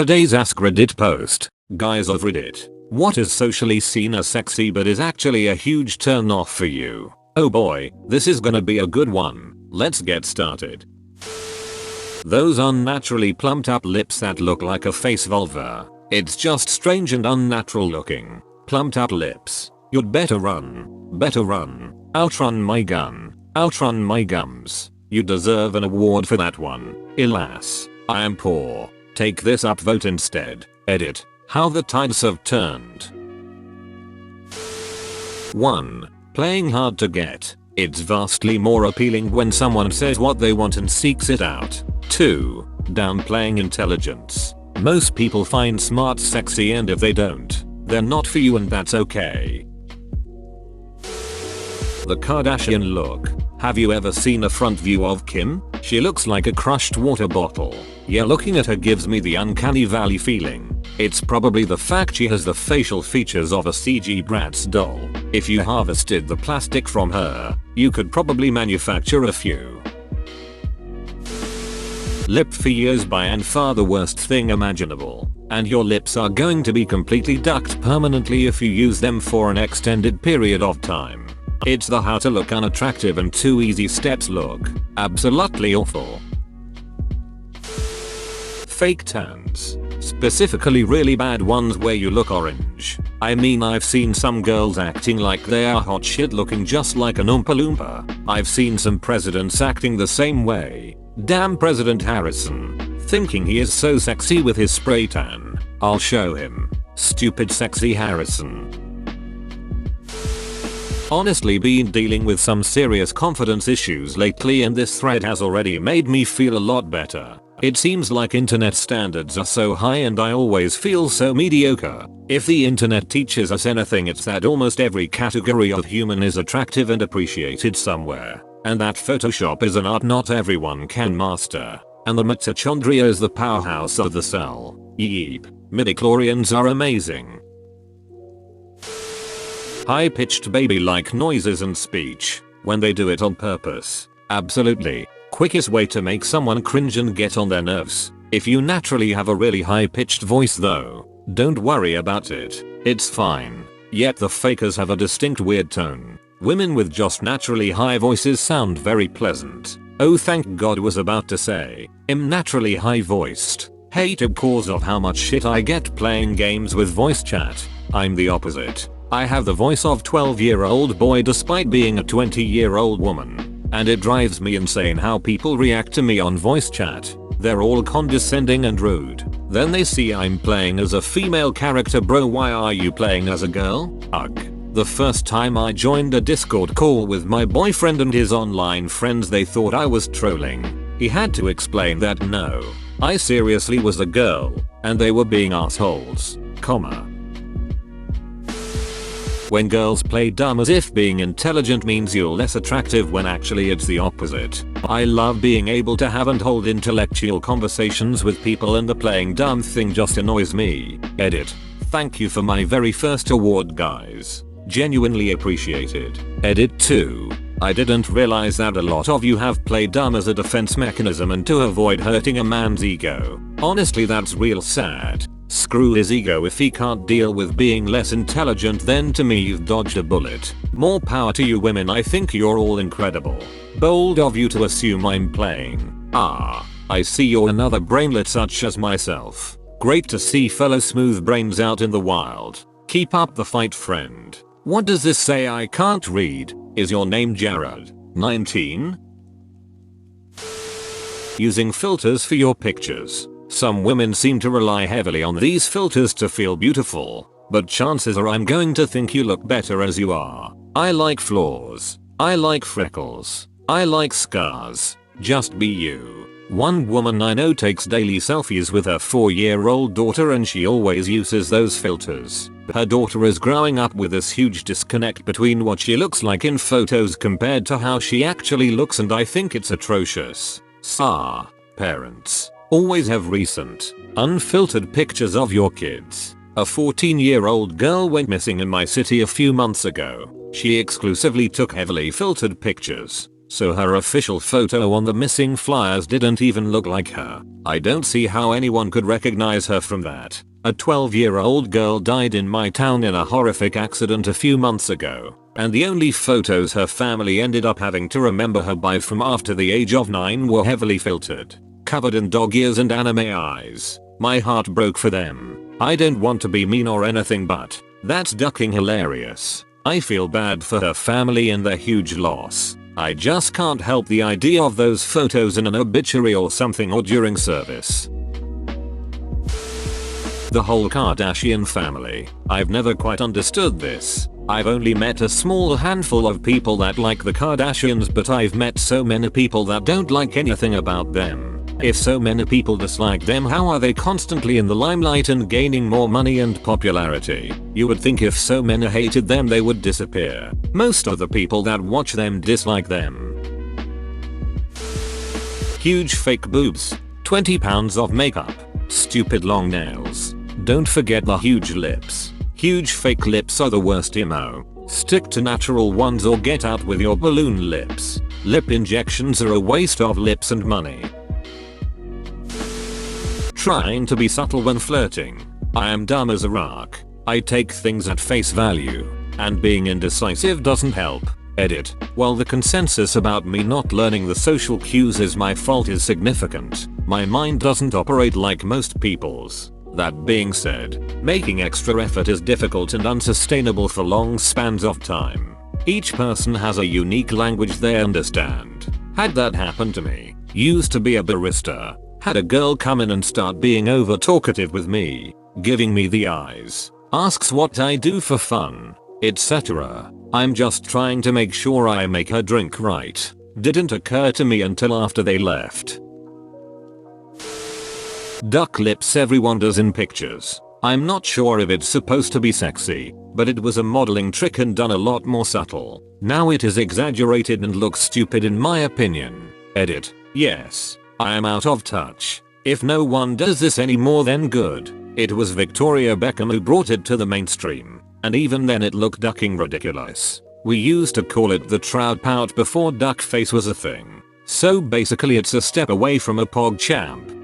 Today's AskReddit post. Guys of Reddit. What is socially seen as sexy but is actually a huge turn off for you? Oh boy, this is gonna be a good one. Let's get started. Those unnaturally plumped up lips that look like a face vulva. It's just strange and unnatural looking. Plumped up lips. You'd better run. Better run. Outrun my gun. Outrun my gums. You deserve an award for that one. Alas, I am poor. Take this upvote instead. Edit. How the tides have turned. 1. Playing hard to get. It's vastly more appealing when someone says what they want and seeks it out. 2. Downplaying intelligence. Most people find smart sexy, and if they don't, they're not for you, and that's okay. The Kardashian look. Have you ever seen a front view of Kim? She looks like a crushed water bottle. Yeah, looking at her gives me the uncanny valley feeling. It's probably the fact she has the facial features of a CG Bratz doll. If you harvested the plastic from her, you could probably manufacture a few. Lip fillers by far the worst thing imaginable. And your lips are going to be completely ducked permanently if you use them for an extended period of time. It's the how to look unattractive and 2 easy steps look. Absolutely awful. Fake tans. Specifically really bad ones where you look orange. I mean, I've seen some girls acting like they are hot shit looking just like an Oompa Loompa. I've seen some presidents acting the same way. Damn President Harrison. Thinking he is so sexy with his spray tan. I'll show him. Stupid sexy Harrison. Honestly, been dealing with some serious confidence issues lately, and this thread has already made me feel a lot better. It seems like internet standards are so high and I always feel so mediocre. If the internet teaches us anything, it's that almost every category of human is attractive and appreciated somewhere. And that Photoshop is an art not everyone can master. And the mitochondria is the powerhouse of the cell. Yeep. Midichlorians are amazing. High-pitched baby-like noises and speech. When they do it on purpose. Absolutely. Quickest way to make someone cringe and get on their nerves. If you naturally have a really high-pitched voice though, don't worry about it. It's fine. Yet the fakers have a distinct weird tone. Women with just naturally high voices sound very pleasant. Oh, thank God, was about to say. I'm naturally high-voiced. Hated cause of how much shit I get playing games with voice chat. I'm the opposite. I have the voice of 12-year-old boy despite being a 20-year-old woman. And it drives me insane how people react to me on voice chat. They're all condescending and rude. Then they see I'm playing as a female character. Bro, why are you playing as a girl? Ugh. The first time I joined a Discord call with my boyfriend and his online friends, they thought I was trolling. He had to explain that no, I seriously was a girl, and they were being assholes, comma. When girls play dumb as if being intelligent means you're less attractive, when actually it's the opposite. I love being able to have and hold intellectual conversations with people, and the playing dumb thing just annoys me. Edit. Thank you for my very first award, guys. Genuinely appreciated. Edit 2. I didn't realize that a lot of you have played dumb as a defense mechanism and to avoid hurting a man's ego. Honestly, that's real sad. Screw his ego. If he can't deal with being less intelligent, then to me you've dodged a bullet. More power to you women, I think you're all incredible. Bold of you to assume I'm playing. I see you're another brainlet such as myself. Great to see fellow smooth brains out in the wild. Keep up the fight, friend. What does this say? I can't read. Is your name Jared? 19? Using filters for your pictures. Some women seem to rely heavily on these filters to feel beautiful, but chances are I'm going to think you look better as you are. I like flaws. I like freckles. I like scars. Just be you. One woman I know takes daily selfies with her 4-year-old daughter, and she always uses those filters. Her daughter is growing up with this huge disconnect between what she looks like in photos compared to how she actually looks, and I think it's atrocious. Parents. Always have recent, unfiltered pictures of your kids. A 14-year-old girl went missing in my city a few months ago. She exclusively took heavily filtered pictures. So her official photo on the missing flyers didn't even look like her. I don't see how anyone could recognize her from that. A 12-year-old girl died in my town in a horrific accident a few months ago, and the only photos her family ended up having to remember her by from after the age of 9 were heavily filtered, covered in dog ears and anime eyes. My heart broke for them. I don't want to be mean or anything, but that's ducking hilarious. I feel bad for her family and their huge loss. I just can't help the idea of those photos in an obituary or something or during service. The whole Kardashian family. I've never quite understood this. I've only met a small handful of people that like the Kardashians, but I've met so many people that don't like anything about them. If so many people dislike them, how are they constantly in the limelight and gaining more money and popularity? You would think if so many hated them they would disappear. Most of the people that watch them dislike them. Huge fake boobs, 20 pounds of makeup, stupid long nails. Don't forget the huge lips. Huge fake lips are the worst emo. Stick to natural ones or get out with your balloon lips. Lip injections are a waste of lips and money. Trying to be subtle when flirting. I am dumb as a rock. I take things at face value. And being indecisive doesn't help. Edit. While the consensus about me not learning the social cues is my fault is significant, my mind doesn't operate like most people's. That being said, making extra effort is difficult and unsustainable for long spans of time. Each person has a unique language they understand. Had that happen to me. Used to be a barista. Had a girl come in and start being over talkative with me, giving me the eyes, asks what I do for fun, etc. I'm just trying to make sure I make her drink right. Didn't occur to me until after they left. Duck lips everyone does in pictures. I'm not sure if it's supposed to be sexy, but it was a modeling trick and done a lot more subtle. Now it is exaggerated and looks stupid in my opinion. Edit. Yes. I am out of touch. If no one does this anymore then good. It was Victoria Beckham who brought it to the mainstream, and even then it looked ducking ridiculous. We used to call it the trout pout before duck face was a thing. So basically it's a step away from a pog champ.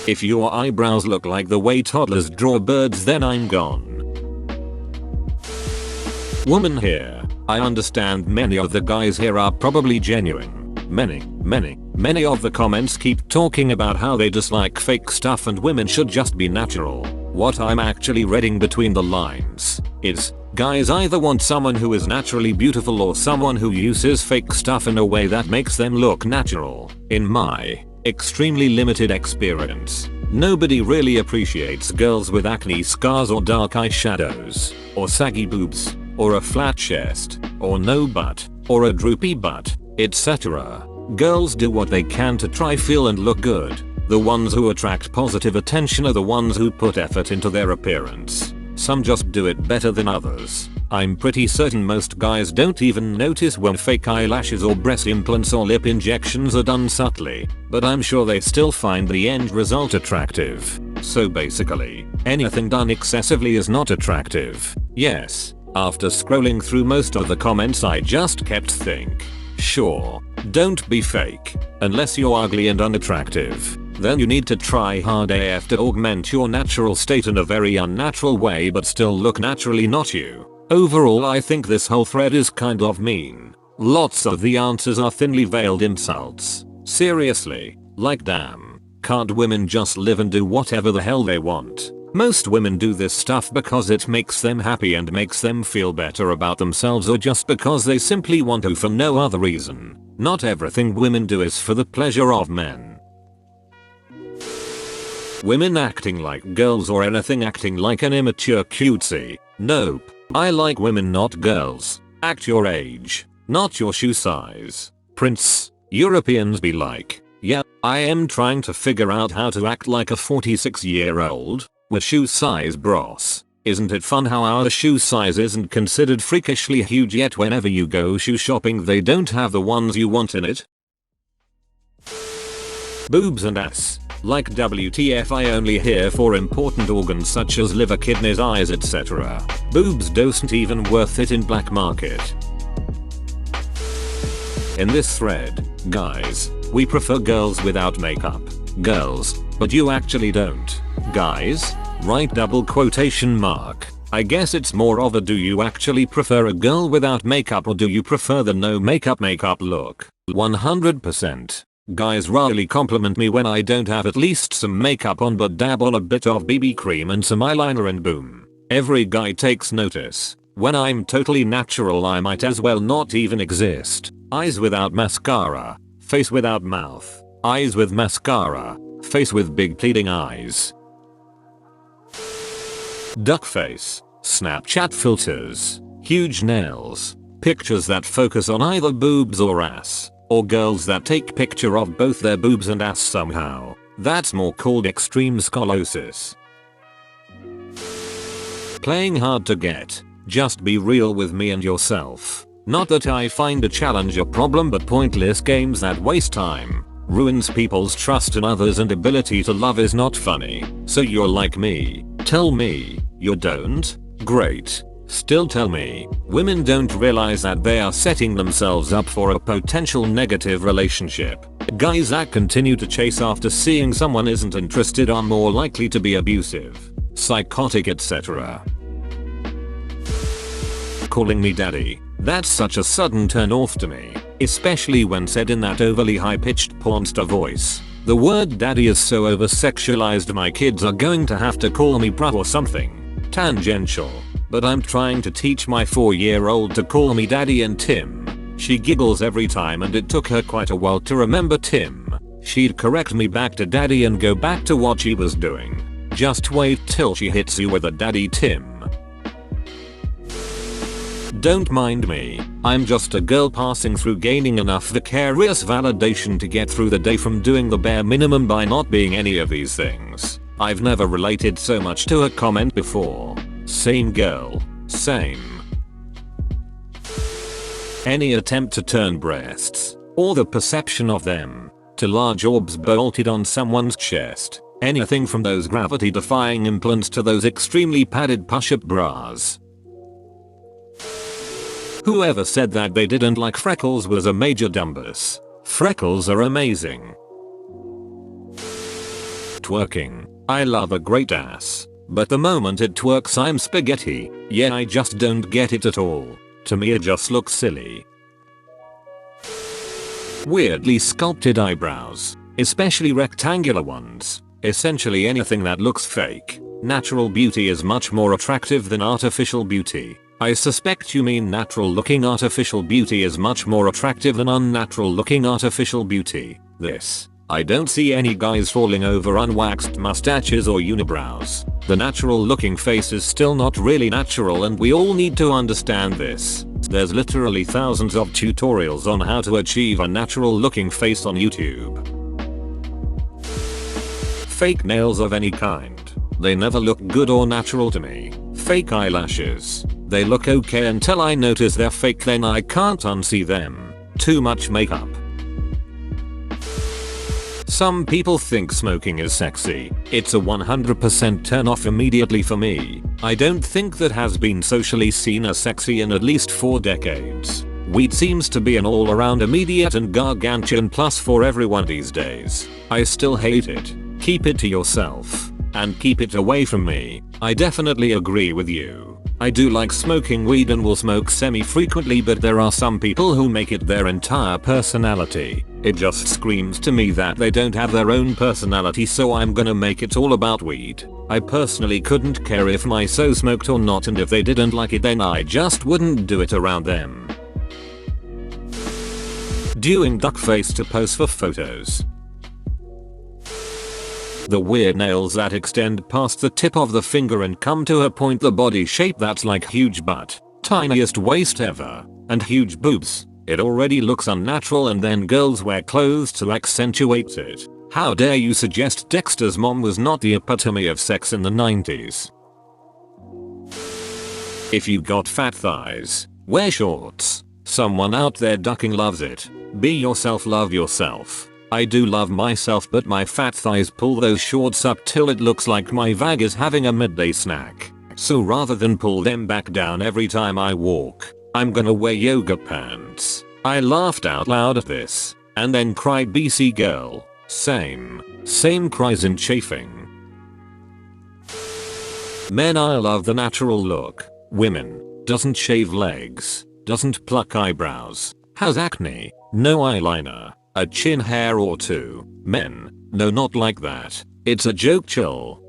If your eyebrows look like the way toddlers draw birds then I'm gone. Woman here. I understand many of the guys here are probably genuine. Many of the comments keep talking about how they dislike fake stuff and women should just be natural. What I'm actually reading between the lines is, guys either want someone who is naturally beautiful or someone who uses fake stuff in a way that makes them look natural. In my extremely limited experience, nobody really appreciates girls with acne scars or dark eyeshadows, or saggy boobs, or a flat chest, or no butt, or a droopy butt, etc. Girls do what they can to try feel and look good. The ones who attract positive attention are the ones who put effort into their appearance. Some just do it better than others. I'm pretty certain most guys don't even notice when fake eyelashes or breast implants or lip injections are done subtly, but I'm sure they still find the end result attractive. So basically, anything done excessively is not attractive. Yes, after scrolling through most of the comments I just kept think. Sure, don't be fake. Unless you're ugly and unattractive, then you need to try hard AF to augment your natural state in a very unnatural way but still look naturally not you. Overall I think this whole thread is kind of mean. Lots of the answers are thinly veiled insults. Seriously, like damn, can't women just live and do whatever the hell they want? Most women do this stuff because it makes them happy and makes them feel better about themselves or just because they simply want to for no other reason. Not everything women do is for the pleasure of men. Women acting like girls or anything acting like an immature cutesy. Nope. I like women not girls. Act your age, not your shoe size. Prince, Europeans be like, yeah, I am trying to figure out how to act like a 46-year-old. With shoe size bros. Isn't it fun how our shoe size isn't considered freakishly huge yet whenever you go shoe shopping they don't have the ones you want in it? Boobs and ass. Like WTF I only here for important organs such as liver, kidneys, eyes, etc. Boobs don't even worth it in black market. In this thread, guys, we prefer girls without makeup. Girls, but you actually don't. Guys? Right, double quotation mark. I guess it's more of a do you actually prefer a girl without makeup or do you prefer the no makeup look? 100%. Guys rarely compliment me when I don't have at least some makeup on but dab on a bit of BB cream and some eyeliner and boom. Every guy takes notice. When I'm totally natural I might as well not even exist. Eyes without mascara. Face without mouth. Eyes with mascara. Face with big pleading eyes. Duck face, Snapchat filters, huge nails, pictures that focus on either boobs or ass, or girls that take picture of both their boobs and ass somehow. That's more called extreme scoliosis. Playing hard to get. Just be real with me and yourself. Not that I find a challenge a problem, but pointless games that waste time, ruins people's trust in others and ability to love is not funny. So you're like me. Tell me, you don't? Great. Still tell me, women don't realize that they are setting themselves up for a potential negative relationship. Guys that continue to chase after seeing someone isn't interested are more likely to be abusive, psychotic, etc. Calling me daddy. That's such a sudden turn off to me, especially when said in that overly high-pitched pornstar voice. The word daddy is so over-sexualized my kids are going to have to call me bruh or something. Tangential. But I'm trying to teach my 4-year-old to call me daddy and Tim. She giggles every time and it took her quite a while to remember Tim. She'd correct me back to daddy and go back to what she was doing. Just wait till she hits you with a daddy Tim. Don't mind me, I'm just a girl passing through gaining enough vicarious validation to get through the day from doing the bare minimum by not being any of these things. I've never related so much to a comment before. Same girl. Same. Any attempt to turn breasts, or the perception of them, to large orbs bolted on someone's chest. Anything from those gravity-defying implants to those extremely padded push-up bras. Whoever said that they didn't like freckles was a major dumbass. Freckles are amazing. Twerking. I love a great ass. But the moment it twerks I'm spaghetti. Yeah, I just don't get it at all. To me it just looks silly. Weirdly sculpted eyebrows. Especially rectangular ones. Essentially anything that looks fake. Natural beauty is much more attractive than artificial beauty. I suspect you mean natural looking artificial beauty is much more attractive than unnatural looking artificial beauty. I don't see any guys falling over unwaxed mustaches or unibrows. The natural looking face is still not really natural and we all need to understand this. There's literally thousands of tutorials on how to achieve a natural looking face on YouTube. Fake nails of any kind. They never look good or natural to me. Fake eyelashes. They look okay until I notice they're fake, then I can't unsee them. Too much makeup. Some people think smoking is sexy. It's a 100% turn off immediately for me. I don't think that has been socially seen as sexy in at least 4 decades. Weed seems to be an all-around immediate and gargantuan plus for everyone these days. I still hate it. Keep it to yourself. And keep it away from me. I definitely agree with you. I do like smoking weed and will smoke semi-frequently, but there are some people who make it their entire personality. It just screams to me that they don't have their own personality, so I'm gonna make it all about weed. I personally couldn't care if my so smoked or not, and if they didn't like it then I just wouldn't do it around them. Doing duck face to pose for photos. The weird nails that extend past the tip of the finger and come to a point, the body shape that's like huge butt, tiniest waist ever, and huge boobs. It already looks unnatural and then girls wear clothes to accentuate it. How dare you suggest Dexter's mom was not the epitome of sex in the 90s. If you got fat thighs, wear shorts. Someone out there ducking loves it. Be yourself, love yourself. I do love myself, but my fat thighs pull those shorts up till it looks like my vag is having a midday snack. So rather than pull them back down every time I walk, I'm gonna wear yoga pants. I laughed out loud at this, and then cried BC girl. Same cries in chafing. Men, I love the natural look. Women, doesn't shave legs, doesn't pluck eyebrows, has acne, no eyeliner, a chin hair or two. Men, no, not like that. It's a joke, chill.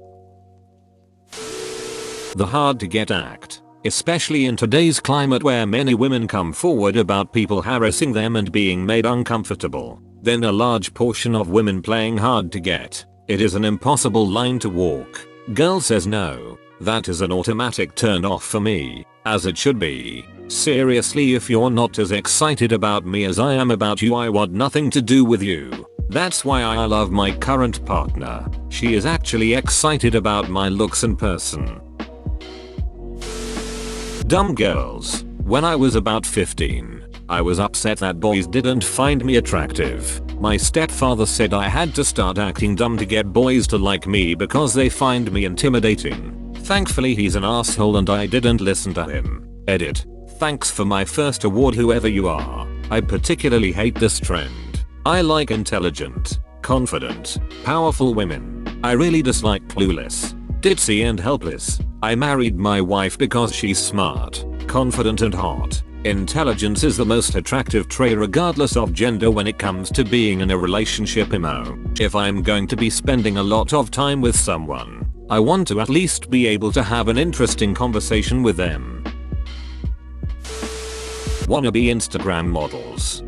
The hard to get act, especially in today's climate where many women come forward about people harassing them and being made uncomfortable. Then a large portion of women playing hard to get. It is an impossible line to walk. Girl says no. That is an automatic turn off for me, as it should be. Seriously, if you're not as excited about me as I am about you, I want nothing to do with you. That's why I love my current partner. She is actually excited about my looks and person. Dumb girls. When I was about 15, I was upset that boys didn't find me attractive. My stepfather said I had to start acting dumb to get boys to like me because they find me intimidating. Thankfully he's an asshole and I didn't listen to him. Edit. Thanks for my first award, whoever you are. I particularly hate this trend. I like intelligent, confident, powerful women. I really dislike clueless, ditzy and helpless. I married my wife because she's smart, confident and hot. Intelligence is the most attractive trait regardless of gender when it comes to being in a relationship. If I'm going to be spending a lot of time with someone, I want to at least be able to have an interesting conversation with them. Wannabe Instagram models.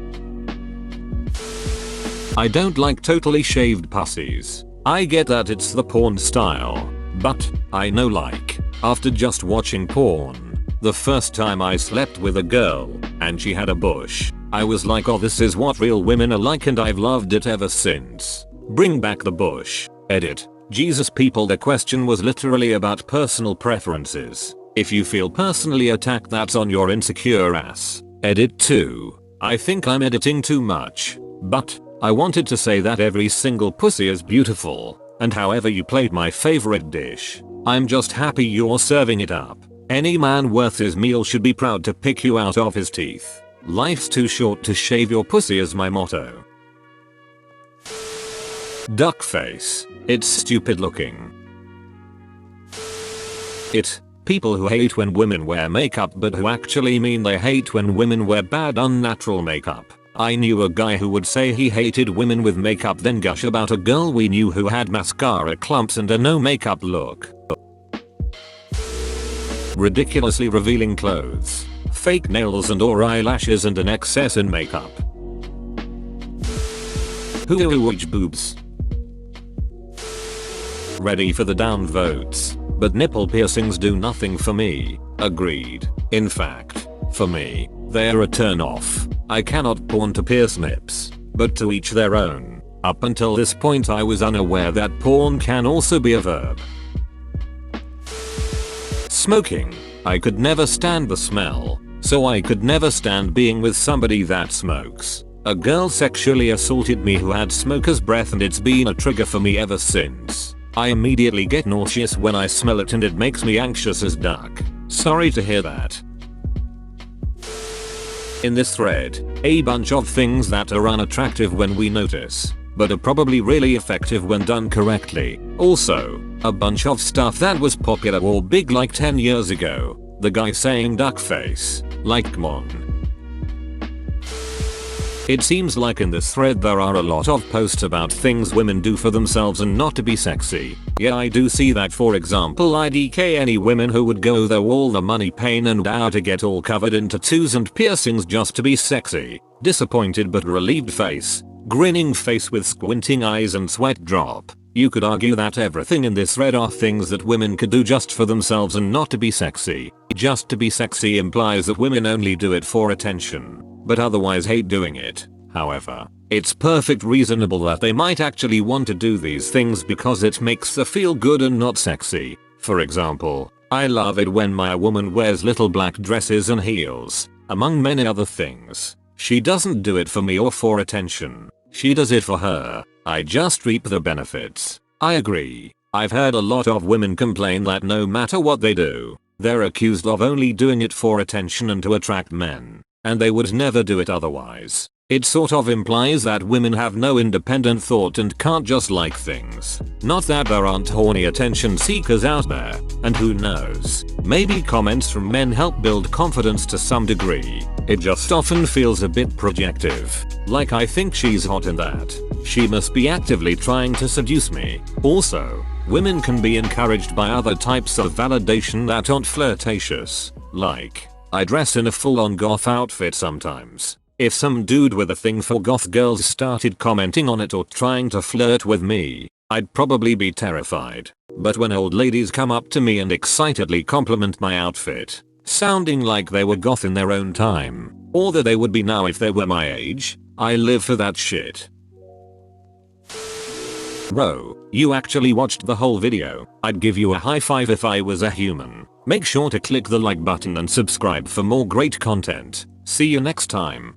I don't like totally shaved pussies. I get that it's the porn style, but I know, like, after just watching porn, the first time I slept with a girl and she had a bush, I was like, oh, this is what real women are like, and I've loved it ever since. Bring back the bush. Edit. Jesus people, the question was literally about personal preferences. If you feel personally attacked, that's on your insecure ass. Edit 2. I think I'm editing too much, but I wanted to say that every single pussy is beautiful, and however you played my favorite dish, I'm just happy you're serving it up. Any man worth his meal should be proud to pick you out of his teeth. Life's too short to shave your pussy is my motto. Duck face. It's stupid looking. People who hate when women wear makeup but who actually mean they hate when women wear bad unnatural makeup. I knew a guy who would say he hated women with makeup, then gush about a girl we knew who had mascara clumps and a no makeup look. Ridiculously revealing clothes, fake nails and or eyelashes and an excess in makeup. Hoo-hoo-hoo boobs. Ready for the down votes, but nipple piercings do nothing for me. Agreed. In fact, for me, they're a turn off. I cannot porn to pierce nips, but to each their own. Up until this point I was unaware that porn can also be a verb. Smoking. I could never stand the smell, so I could never stand being with somebody that smokes. A girl sexually assaulted me who had smoker's breath and it's been a trigger for me ever since. I immediately get nauseous when I smell it and it makes me anxious as duck. Sorry to hear that. In this thread, a bunch of things that are unattractive when we notice, but are probably really effective when done correctly. Also, a bunch of stuff that was popular or big like 10 years ago. The guy saying duck face. Like, come on. It seems like in this thread there are a lot of posts about things women do for themselves and not to be sexy. Yeah, I do see that. For example, IDK any women who would go though all the money, pain and hour to get all covered in tattoos and piercings just to be sexy. Disappointed but relieved face. Grinning face with squinting eyes and sweat drop. You could argue that everything in this thread are things that women could do just for themselves and not to be sexy. Just to be sexy implies that women only do it for attention, but otherwise hate doing it. However, it's perfect reasonable that they might actually want to do these things because it makes them feel good and not sexy. For example, I love it when my woman wears little black dresses and heels, among many other things. She doesn't do it for me or for attention. She does it for her. I just reap the benefits. I agree. I've heard a lot of women complain that no matter what they do, they're accused of only doing it for attention and to attract men. and they would never do it otherwise. It sort of implies that women have no independent thought and can't just like things. Not that there aren't horny attention seekers out there, and who knows, maybe comments from men help build confidence to some degree. It just often feels a bit projective. Like I think she's hot in that she must be actively trying to seduce me. Also, women can be encouraged by other types of validation that aren't flirtatious. Like, I dress in a full-on goth outfit sometimes. If some dude with a thing for goth girls started commenting on it or trying to flirt with me, I'd probably be terrified. But when old ladies come up to me and excitedly compliment my outfit, sounding like they were goth in their own time, or that they would be now if they were my age, I live for that shit. Bro, you actually watched the whole video. I'd give you a high five if I was a human. Make sure to click the like button and subscribe for more great content. See you next time.